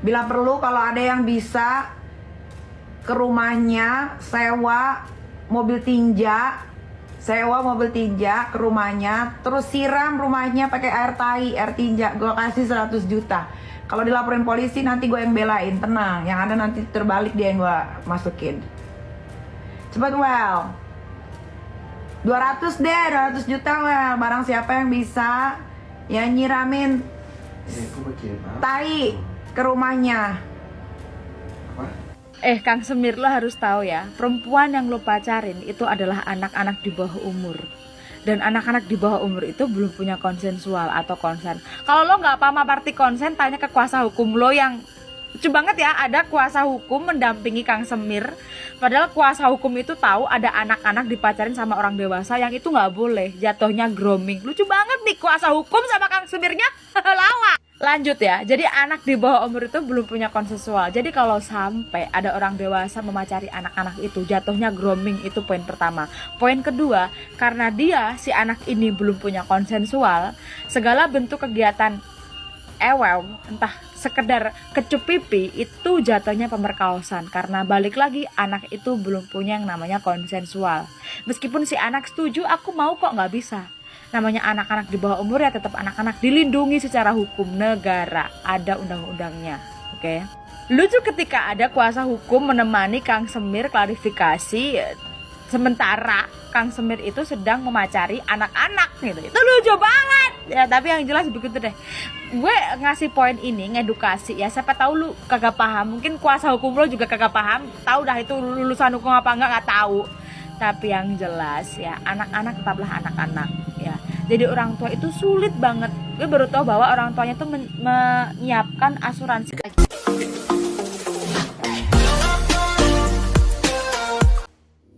Bila perlu kalau ada yang bisa ke rumahnya, sewa mobil tinja ke rumahnya, terus siram rumahnya pakai air tai, air tinja, gue kasih 100 juta. Kalau dilaporin polisi nanti gue yang belain, tenang, yang ada nanti terbalik dia yang gue masukin. Cepet Well, 200 deh, 200 juta Well, barang siapa yang bisa ya nyiramin tai ke rumahnya. Kang Semir, lo harus tahu ya, perempuan yang lo pacarin itu adalah anak-anak di bawah umur. Dan anak-anak di bawah umur itu belum punya konsensual atau konsen. Kalau lo nggak paham arti konsen, tanya ke kuasa hukum lo yang lucu banget ya. Ada kuasa hukum mendampingi Kang Semir. Padahal kuasa hukum itu tahu ada anak-anak dipacarin sama orang dewasa, yang itu nggak boleh, jatuhnya grooming. Lucu banget nih kuasa hukum sama Kang Semirnya. Lawa. Lanjut ya, jadi anak di bawah umur itu belum punya konsensual. Jadi kalau sampai ada orang dewasa memacari anak-anak itu, jatuhnya grooming. Itu poin pertama. Poin kedua, karena dia, si anak ini belum punya konsensual, segala bentuk kegiatan entah sekedar kecup pipi, itu jatuhnya pemerkosaan. Karena balik lagi, anak itu belum punya yang namanya konsensual. Meskipun si anak setuju, aku mau kok, nggak bisa. Namanya anak-anak di bawah umur ya tetap anak-anak, dilindungi secara hukum negara, ada undang-undangnya. Oke. Lucu ketika ada kuasa hukum menemani Kang Semir klarifikasi, sementara Kang Semir itu sedang memacari anak-anak gitu. Itu lucu banget. Ya, tapi yang jelas begitu deh. Gue ngasih poin ini ngedukasi ya, siapa tahu lu kagak paham, mungkin kuasa hukum lo juga kagak paham, tahu dah itu lulusan hukum apa enggak tahu. Tapi yang jelas ya, anak-anak tetaplah anak-anak ya. Jadi orang tua itu sulit banget. Gue baru tahu bahwa orang tuanya tuh menyiapkan asuransi.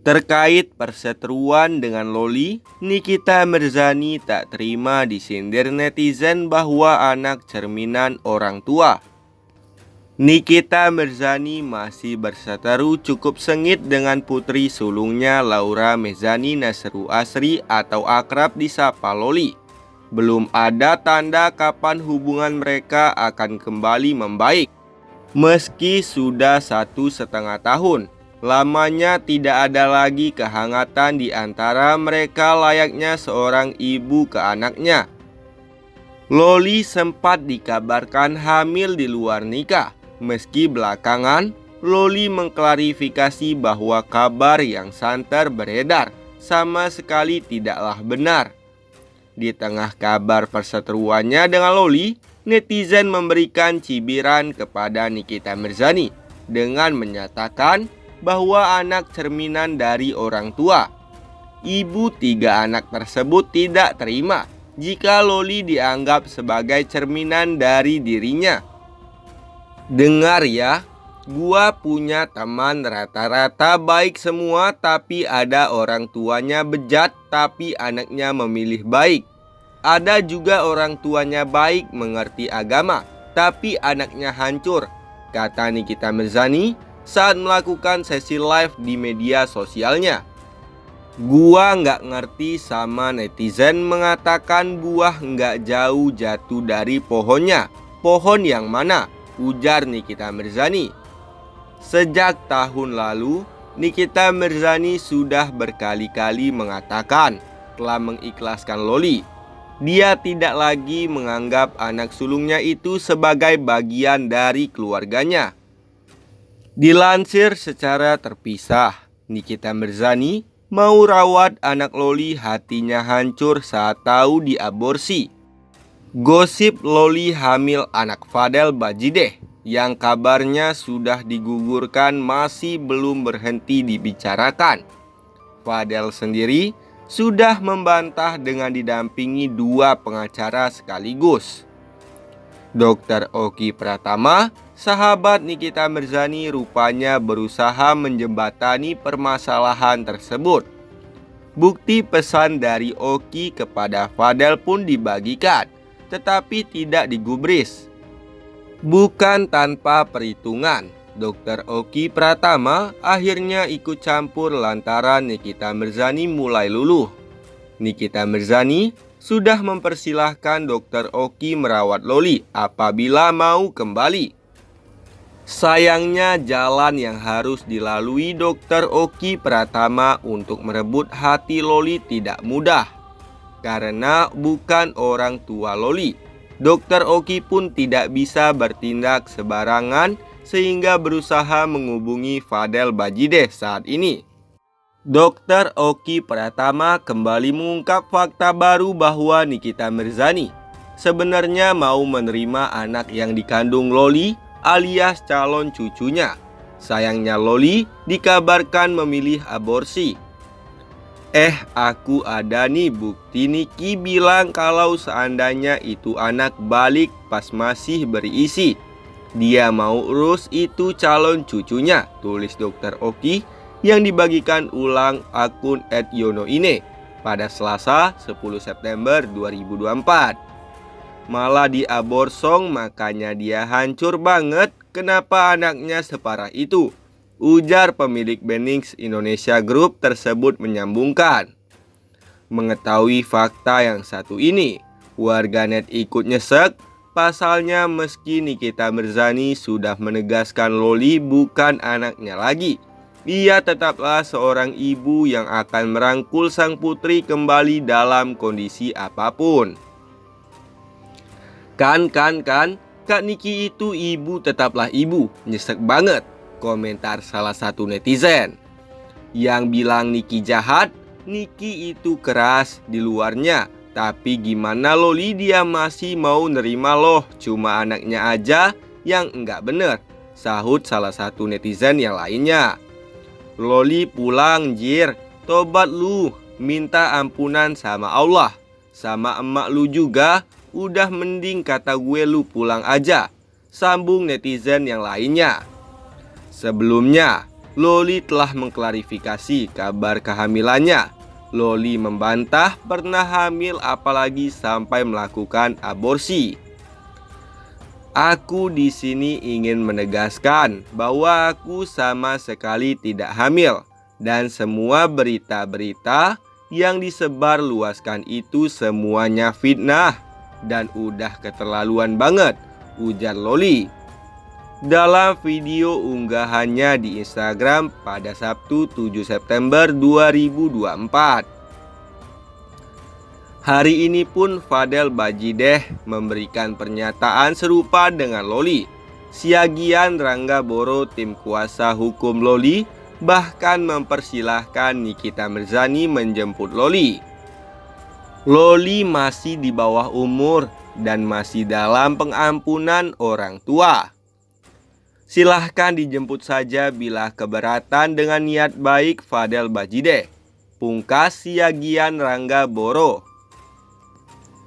Terkait perseteruan dengan Loli, Nikita Mirzani tak terima disindir netizen bahwa anak cerminan orang tua. Nikita Mirzani masih berseteru cukup sengit dengan putri sulungnya Laura Mezani Nasru Asri atau akrab disapa Loli. Belum ada tanda kapan hubungan mereka akan kembali membaik. Meski sudah 1,5 tahun, lamanya tidak ada lagi kehangatan di antara mereka layaknya seorang ibu ke anaknya. Loli sempat dikabarkan hamil di luar nikah. Meski belakangan, Loli mengklarifikasi bahwa kabar yang santer beredar sama sekali tidaklah benar. Di tengah kabar perseteruannya dengan Loli, netizen memberikan cibiran kepada Nikita Mirzani dengan menyatakan bahwa anak cerminan dari orang tua. Ibu 3 anak tersebut tidak terima jika Loli dianggap sebagai cerminan dari dirinya. Dengar ya, gua punya teman rata-rata baik semua, tapi ada orang tuanya bejat tapi anaknya memilih baik. Ada juga orang tuanya baik mengerti agama, tapi anaknya hancur, kata Nikita Mirzani saat melakukan sesi live di media sosialnya. Gua nggak ngerti sama netizen mengatakan buah nggak jauh jatuh dari pohonnya. Pohon yang mana? Ujar Nikita Mirzani. Sejak tahun lalu, Nikita Mirzani sudah berkali-kali mengatakan telah mengikhlaskan Loli. Dia tidak lagi menganggap anak sulungnya itu sebagai bagian dari keluarganya. Dilansir secara terpisah, Nikita Mirzani mau rawat anak Loli, hatinya hancur saat tahu diaborsi. Gosip Loli hamil anak Fadel Bajideh yang kabarnya sudah digugurkan masih belum berhenti dibicarakan. Fadel sendiri sudah membantah dengan didampingi 2 pengacara sekaligus. Dr. Oki Pratama, sahabat Nikita Mirzani, rupanya berusaha menjembatani permasalahan tersebut. Bukti pesan dari Oki kepada Fadel pun dibagikan, tetapi tidak digubris. Bukan tanpa perhitungan, Dr. Oki Pratama akhirnya ikut campur lantaran Nikita Mirzani mulai luluh. Nikita Mirzani sudah mempersilahkan Dr. Oki merawat Loli apabila mau kembali. Sayangnya jalan yang harus dilalui Dr. Oki Pratama untuk merebut hati Loli tidak mudah. Karena bukan orang tua Loli, Dr. Oki pun tidak bisa bertindak sembarangan sehingga berusaha menghubungi Fadel Bajideh saat ini. Dr. Oki Pratama kembali mengungkap fakta baru bahwa Nikita Mirzani sebenarnya mau menerima anak yang dikandung Loli alias calon cucunya. Sayangnya Loli dikabarkan memilih aborsi. Aku ada nih bukti. Niki bilang kalau seandainya itu anak balik pas masih berisi. Dia mau urus itu calon cucunya, tulis Dr. Oki yang dibagikan ulang akun @yonoine pada Selasa 10 September 2024. Malah di aborsong, makanya dia hancur banget. Kenapa anaknya separah itu? Ujar pemilik Benings Indonesia Group tersebut menyambungkan. Mengetahui fakta yang satu ini, warganet ikut nyesek. Pasalnya meski Nikita Mirzani sudah menegaskan Loli bukan anaknya lagi, ia tetaplah seorang ibu yang akan merangkul sang putri kembali dalam kondisi apapun. Kan, Kak Niki itu ibu tetaplah ibu. Nyesek banget, komentar salah satu netizen. Yang bilang Niki jahat, Niki itu keras di luarnya. Tapi gimana Loli dia masih mau nerima loh, cuma anaknya aja yang enggak bener, sahut salah satu netizen yang lainnya. Loli pulang jir, tobat lu, minta ampunan sama Allah. Sama emak lu juga, udah mending kata gue lu pulang aja, sambung netizen yang lainnya. Sebelumnya, Loli telah mengklarifikasi kabar kehamilannya. Loli membantah pernah hamil apalagi sampai melakukan aborsi. Aku di sini ingin menegaskan bahwa aku sama sekali tidak hamil dan semua berita-berita yang disebar luaskan itu semuanya fitnah dan udah keterlaluan banget, ujar Loli. Dalam video unggahannya di Instagram pada Sabtu 7 September 2024. Hari ini pun Fadel Bajideh memberikan pernyataan serupa dengan Loli. Siagian Rangga Boro, tim kuasa hukum Loli, bahkan mempersilahkan Nikita Mirzani menjemput Loli. Loli masih di bawah umur dan masih dalam pengampunan orang tua. Silahkan dijemput saja bila keberatan dengan niat baik Fadel Bajideh, pungkas Siagian Rangga Boro.